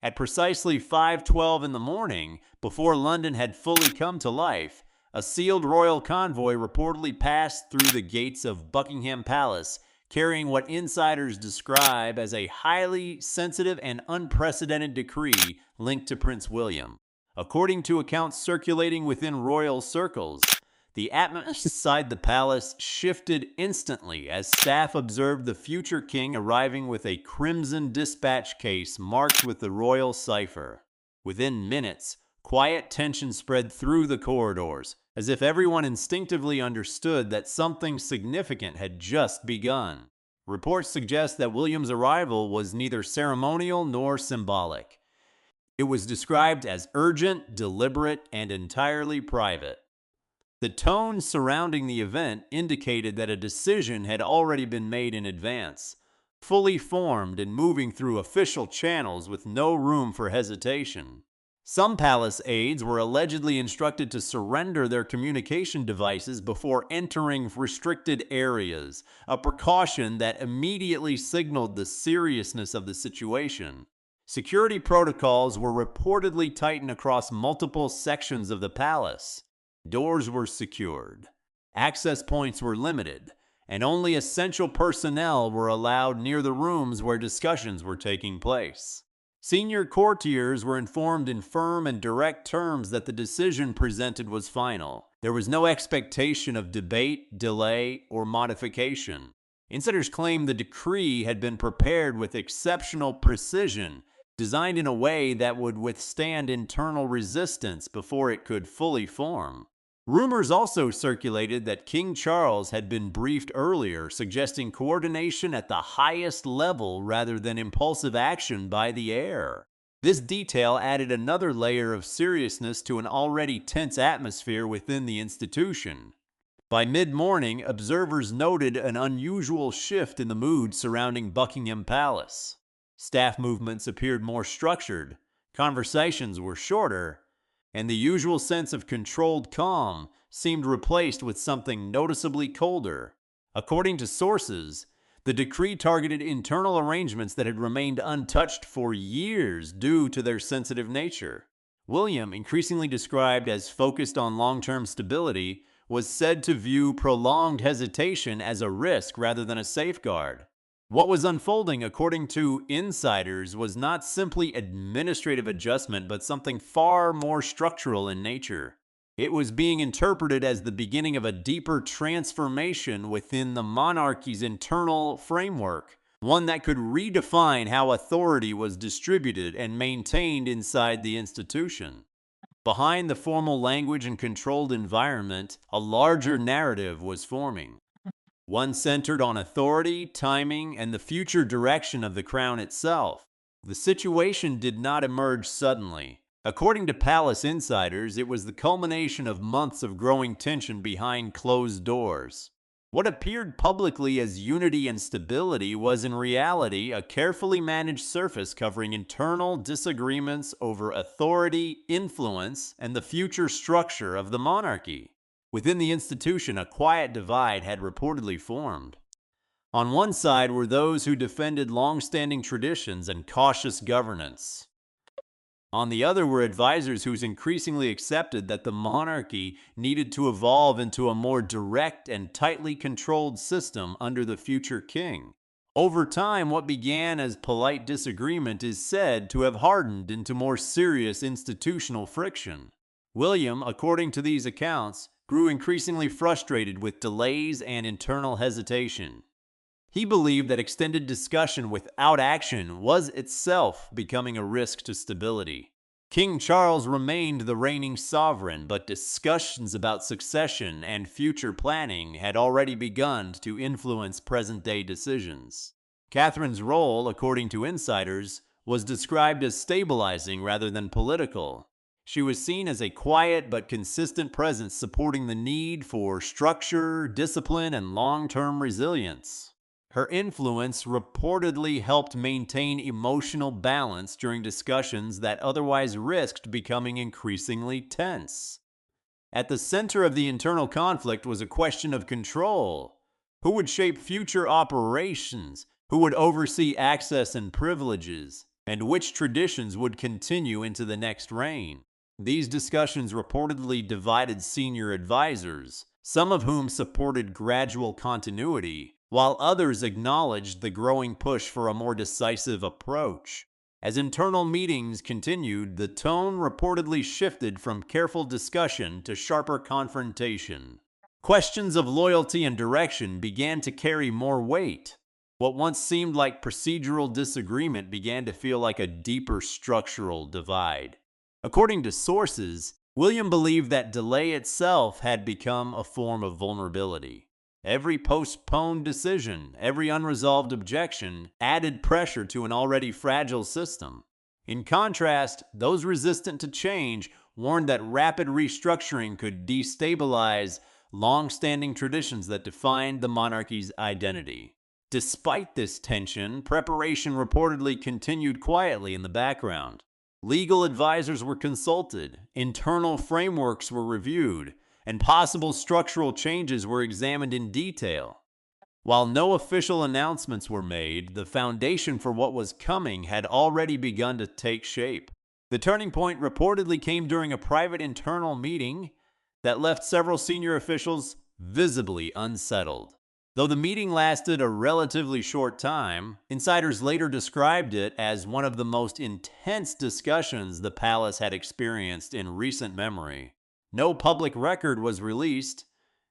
At precisely 5:12 in the morning, before London had fully come to life, a sealed royal convoy reportedly passed through the gates of Buckingham Palace, carrying what insiders describe as a highly sensitive and unprecedented decree linked to Prince William. According to accounts circulating within royal circles, the atmosphere inside the palace shifted instantly as staff observed the future king arriving with a crimson dispatch case marked with the royal cipher. Within minutes, quiet tension spread through the corridors, as if everyone instinctively understood that something significant had just begun. Reports suggest that William's arrival was neither ceremonial nor symbolic. It was described as urgent, deliberate, and entirely private. The tone surrounding the event indicated that a decision had already been made in advance, fully formed and moving through official channels with no room for hesitation. Some palace aides were allegedly instructed to surrender their communication devices before entering restricted areas, a precaution that immediately signaled the seriousness of the situation. Security protocols were reportedly tightened across multiple sections of the palace. Doors were secured, access points were limited, and only essential personnel were allowed near the rooms where discussions were taking place. Senior courtiers were informed in firm and direct terms that the decision presented was final. There was no expectation of debate, delay, or modification. Insiders claimed the decree had been prepared with exceptional precision, designed in a way that would withstand internal resistance before it could fully form. Rumors also circulated that King Charles had been briefed earlier, suggesting coordination at the highest level rather than impulsive action by the heir. This detail added another layer of seriousness to an already tense atmosphere within the institution. By mid-morning, observers noted an unusual shift in the mood surrounding Buckingham Palace. Staff movements appeared more structured, conversations were shorter, and the usual sense of controlled calm seemed replaced with something noticeably colder. According to sources, the decree targeted internal arrangements that had remained untouched for years due to their sensitive nature. William, increasingly described as focused on long-term stability, was said to view prolonged hesitation as a risk rather than a safeguard. What was unfolding, according to insiders, was not simply administrative adjustment, but something far more structural in nature. It was being interpreted as the beginning of a deeper transformation within the monarchy's internal framework, one that could redefine how authority was distributed and maintained inside the institution. Behind the formal language and controlled environment, a larger narrative was forming. One centered on authority, timing, and the future direction of the crown itself. The situation did not emerge suddenly. According to palace insiders, it was the culmination of months of growing tension behind closed doors. What appeared publicly as unity and stability was in reality a carefully managed surface covering internal disagreements over authority, influence, and the future structure of the monarchy. Within the institution, a quiet divide had reportedly formed. On one side were those who defended long-standing traditions and cautious governance. On the other were advisors who increasingly accepted that the monarchy needed to evolve into a more direct and tightly controlled system under the future king. Over time, what began as polite disagreement is said to have hardened into more serious institutional friction. William, according to these accounts, grew increasingly frustrated with delays and internal hesitation. He believed that extended discussion without action was itself becoming a risk to stability. King Charles remained the reigning sovereign, but discussions about succession and future planning had already begun to influence present-day decisions. Catherine's role, according to insiders, was described as stabilizing rather than political. She was seen as a quiet but consistent presence supporting the need for structure, discipline, and long-term resilience. Her influence reportedly helped maintain emotional balance during discussions that otherwise risked becoming increasingly tense. At the center of the internal conflict was a question of control. Who would shape future operations? Who would oversee access and privileges? and which traditions would continue into the next reign. These discussions reportedly divided senior advisors, some of whom supported gradual continuity, while others acknowledged the growing push for a more decisive approach. As internal meetings continued, the tone reportedly shifted from careful discussion to sharper confrontation. Questions of loyalty and direction began to carry more weight. What once seemed like procedural disagreement began to feel like a deeper structural divide. According to sources, William believed that delay itself had become a form of vulnerability. Every postponed decision, every unresolved objection added pressure to an already fragile system. In contrast, those resistant to change warned that rapid restructuring could destabilize long-standing traditions that defined the monarchy's identity. Despite this tension, preparation reportedly continued quietly in the background. Legal advisors were consulted, internal frameworks were reviewed, and possible structural changes were examined in detail. While no official announcements were made, the foundation for what was coming had already begun to take shape. The turning point reportedly came during a private internal meeting that left several senior officials visibly unsettled. Though the meeting lasted a relatively short time, insiders later described it as one of the most intense discussions the palace had experienced in recent memory. No public record was released,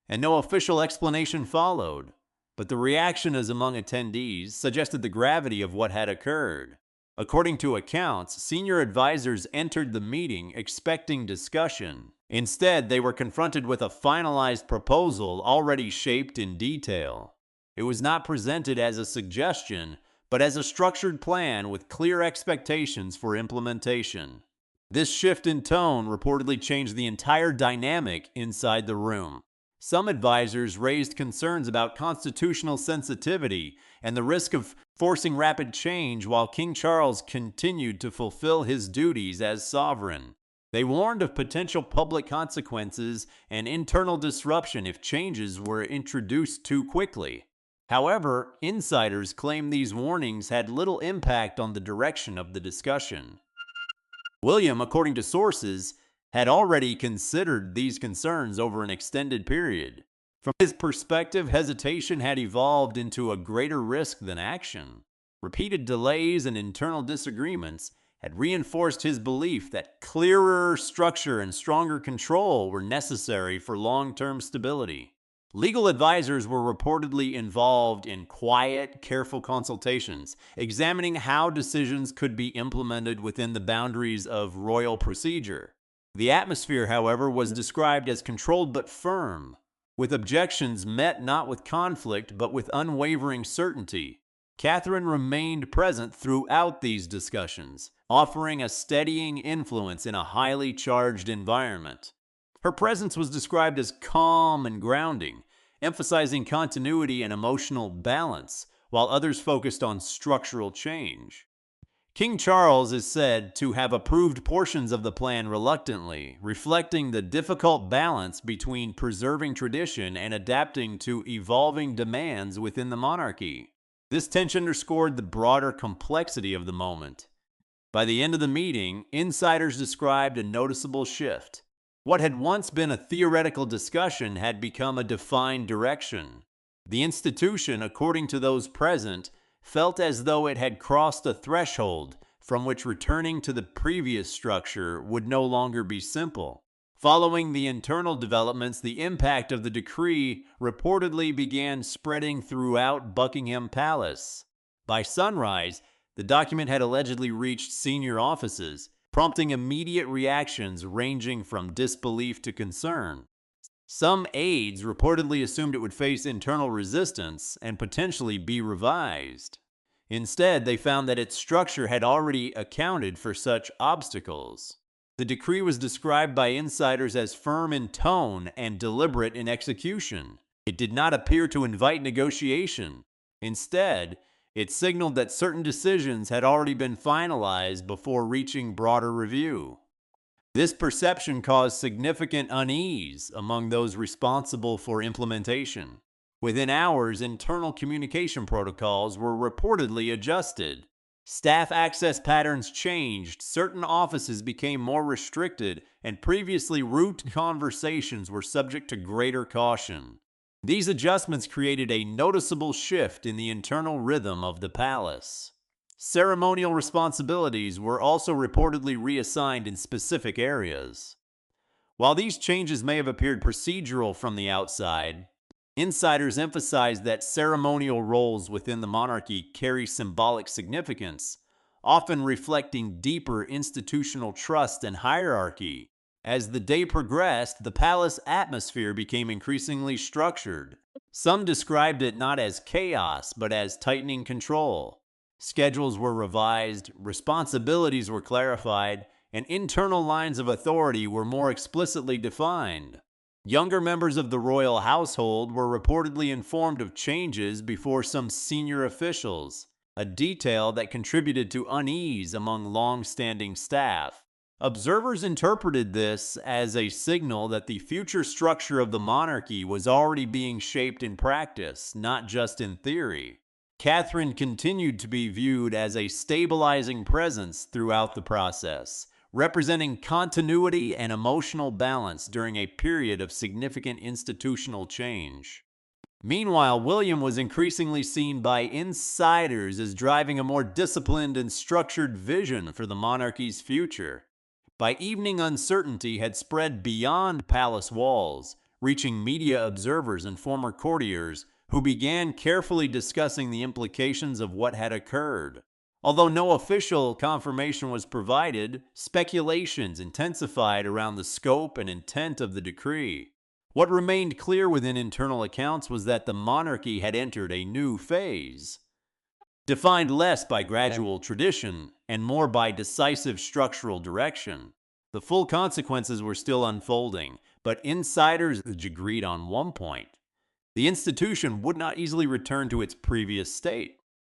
and no official explanation followed, but the reactions among attendees suggested the gravity of what had occurred. According to accounts, senior advisors entered the meeting expecting discussion. Instead, they were confronted with a finalized proposal already shaped in detail. It was not presented as a suggestion, but as a structured plan with clear expectations for implementation. This shift in tone reportedly changed the entire dynamic inside the room. Some advisors raised concerns about constitutional sensitivity and the risk of forcing rapid change while King Charles continued to fulfill his duties as sovereign. They warned of potential public consequences and internal disruption if changes were introduced too quickly. However, insiders claim these warnings had little impact on the direction of the discussion. William, according to sources, had already considered these concerns over an extended period. From his perspective, hesitation had evolved into a greater risk than action. Repeated delays and internal disagreements had reinforced his belief that clearer structure and stronger control were necessary for long-term stability. Legal advisors were reportedly involved in quiet, careful consultations, examining how decisions could be implemented within the boundaries of royal procedure. The atmosphere, however, was described as controlled but firm, with objections met not with conflict but with unwavering certainty. Catherine remained present throughout these discussions, offering a steadying influence in a highly charged environment. Her presence was described as calm and grounding, emphasizing continuity and emotional balance, while others focused on structural change. King Charles is said to have approved portions of the plan reluctantly, reflecting the difficult balance between preserving tradition and adapting to evolving demands within the monarchy. This tension underscored the broader complexity of the moment. By the end of the meeting, insiders described a noticeable shift. What had once been a theoretical discussion had become a defined direction. The institution, according to those present, felt as though it had crossed a threshold from which returning to the previous structure would no longer be simple. Following the internal developments, the impact of the decree reportedly began spreading throughout Buckingham Palace. By sunrise, the document had allegedly reached senior offices, prompting immediate reactions ranging from disbelief to concern. Some aides reportedly assumed it would face internal resistance and potentially be revised. Instead, they found that its structure had already accounted for such obstacles. The decree was described by insiders as firm in tone and deliberate in execution. It did not appear to invite negotiation. Instead, it signaled that certain decisions had already been finalized before reaching broader review. This perception caused significant unease among those responsible for implementation. Within hours, internal communication protocols were reportedly adjusted. Staff access patterns changed, certain offices became more restricted, and previously root conversations were subject to greater caution. These adjustments created a noticeable shift in the internal rhythm of the palace. Ceremonial responsibilities were also reportedly reassigned in specific areas. While these changes may have appeared procedural from the outside, insiders emphasize that ceremonial roles within the monarchy carry symbolic significance, often reflecting deeper institutional trust and hierarchy. As the day progressed, the palace atmosphere became increasingly structured. Some described it not as chaos, but as tightening control. Schedules were revised, responsibilities were clarified, and internal lines of authority were more explicitly defined. Younger members of the royal household were reportedly informed of changes before some senior officials, a detail that contributed to unease among long-standing staff. Observers interpreted this as a signal that the future structure of the monarchy was already being shaped in practice, not just in theory. Catherine continued to be viewed as a stabilizing presence throughout the process, representing continuity and emotional balance during a period of significant institutional change. Meanwhile, William was increasingly seen by insiders as driving a more disciplined and structured vision for the monarchy's future. By evening, uncertainty had spread beyond palace walls, reaching media observers and former courtiers who began carefully discussing the implications of what had occurred. Although no official confirmation was provided, speculations intensified around the scope and intent of the decree. What remained clear within internal accounts was that the monarchy had entered a new phase, defined less by gradual tradition and more by decisive structural direction. The full consequences were still unfolding, but insiders agreed on one point: the institution would not easily return to its previous state.